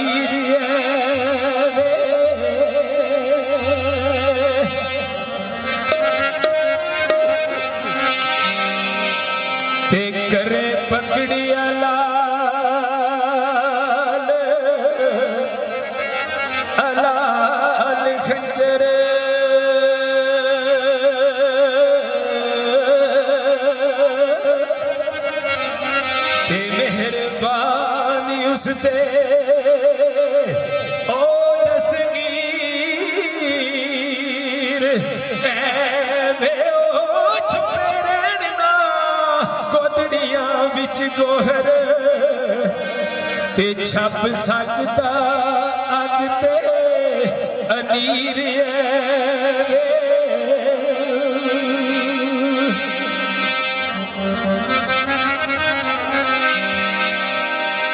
अनीर ते करे पकड़िया लाल अलाल खंजर ते मेहरबानी उसते ओ दसगीर ऐवे ओ छुपे रहना कोतड़ियां विच गोहर ते छप सकदा अग ते अनीर ऐवे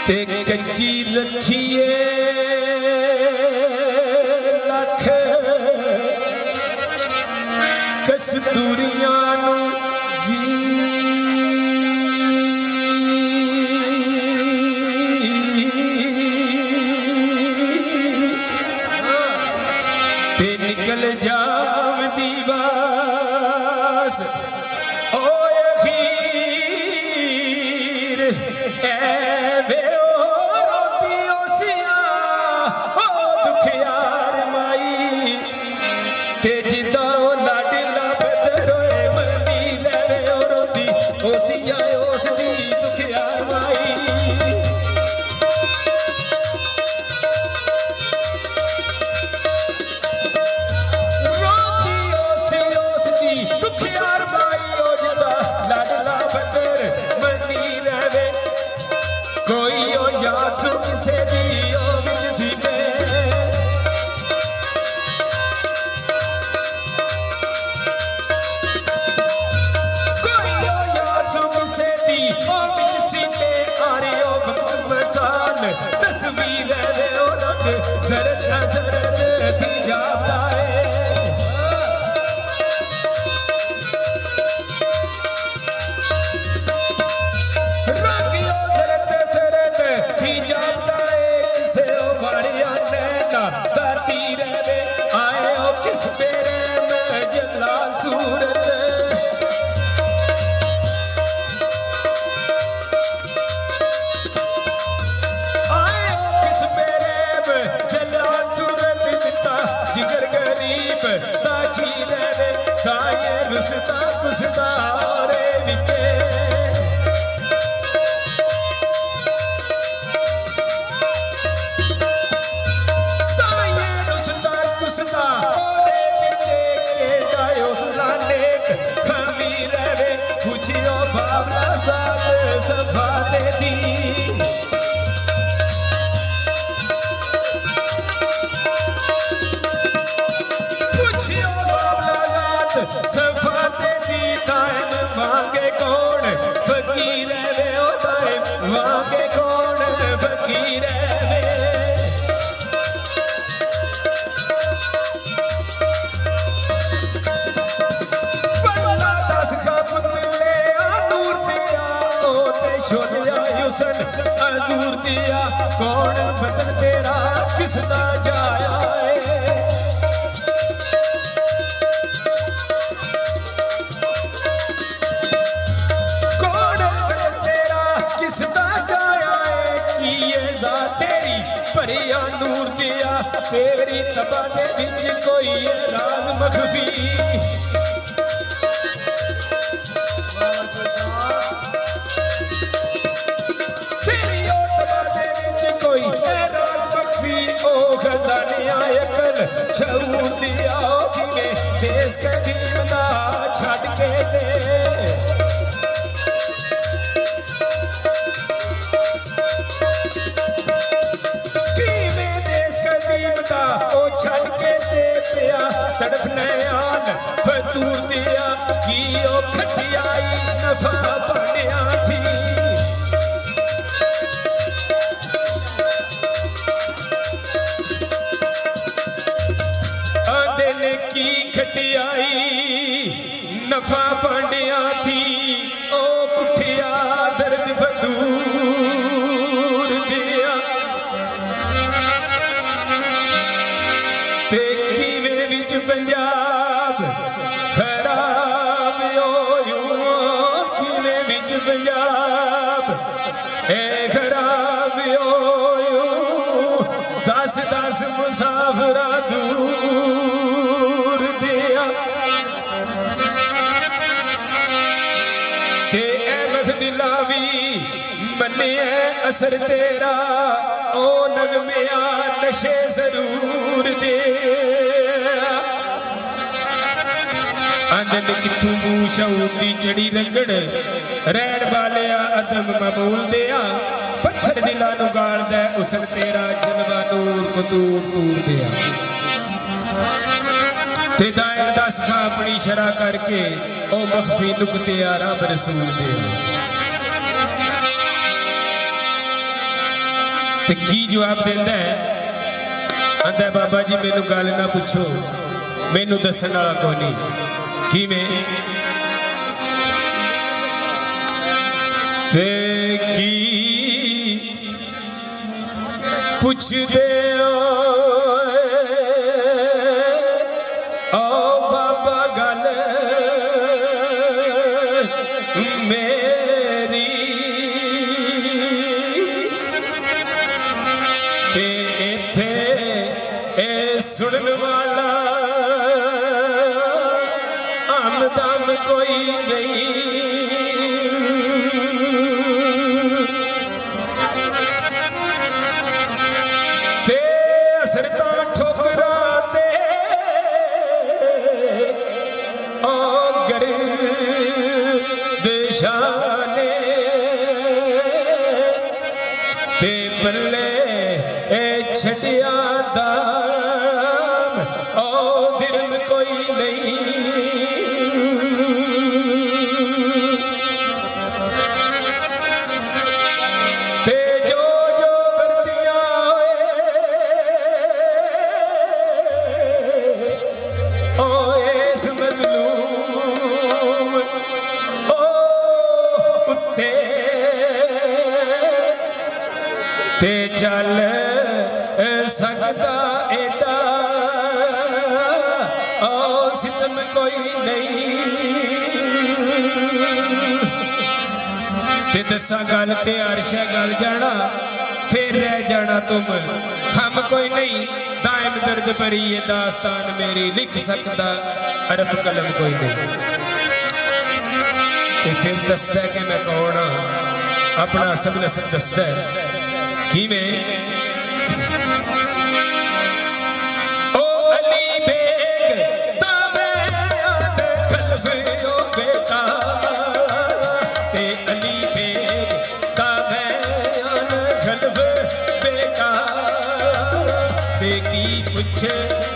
ते कच्ची लखिए लख कस्तूरियां नू जी ते निकल जावदी वास ओ अखीर ऐवे ते जिदा लाडला बदरोए मनी लवे रोती ओसिया ओस दी दुखियार माई रोती ओस दी दुखियार माई ओ जिदा लाडला बदर मनी लवे कोई ओ याद सु किसे दी ओ विच सी तस्वीर रंग जरद जरद थी जाता है रंगियो जरद जरद थी जाता है किसे ओ बारिया नैना दाती रहे आए हो किस तेरे में जलाल सूरत जिगर गरीब ताजी रहे खाए रुसता कुसता रे बिके ताये रुसता कुसता रे बिके के जायो सुलानेक खमी रहे पूछियो बाबला साथ सभा दे दी सफाते दी टाइम मांगे कौन फकीर वे ओ टाइम मांगे कौन फकीर वे बड़ा दस का मिले नूर दिया ओ ते छोड़िया युसन अजूर दिया कौन बदन तेरा किसदा जाया है तेरी परिया नूर दिया तेरी तबा दे विच कोई राज मखफी तेरी ओ तबा दे विच कोई राज मखफी ओ खजानिया अकल शऊर दिया कि देश के दीदा छड़ के दे ओ छड़ के दे पिया तड़फ नयान फतूर दिया की ओ खटियाई नफा पड़िया थी दिल की खटियाई नफा पड़िया थी ओ कुठिया दर्द फतूर दिया पंजाब खराब होयूं किले विच पंजाब ए खराब होयूं दस दस मुसाफरा दूर दिया ते अहमद दिलावी मन्निए असर तेरा ओ नगमिया नशे जरूर दे आनंद किथू मूह शऊर दी चढ़ी रंगड़ रहन वालिया अदम ममूल दिया पत्थर दिला नू गालदा उसर तेरा जलवा नूर को दूर दूर दिया ते दायर दस खा अपनी शरा करके ओ मखफी नुकते आ रब रसूल दिया ते की जवाब देंदा है आंदा बाबा जी मैनू गल ना पुछो मैनू दसन वाला कोई नहीं किवें ते की पुछदे ओ बाबा गल मेरी ते इत्थे ए सुनन वाला आमदम कोई नहीं ते असरता ठोकरा ते ओ गर देशाने ते बल्ले छड़िया दाम ओ दिरम कोई नहीं ते जो जो बरतियां ओ इस मजलूम ओ उत्ते ते चल सकदा एडा ओ सितम कोई नहीं ते दसा गल ते अर्शा गल जाना फिर रह जाना तुम हम कोई नहीं दायम दर्द भरी ये दास्तान मेरी लिख सकता अरफ कलम कोई नहीं ते फिर दसदा कि मैं कौन हाँ अपना सब नसब दसदा कि मैं पूछे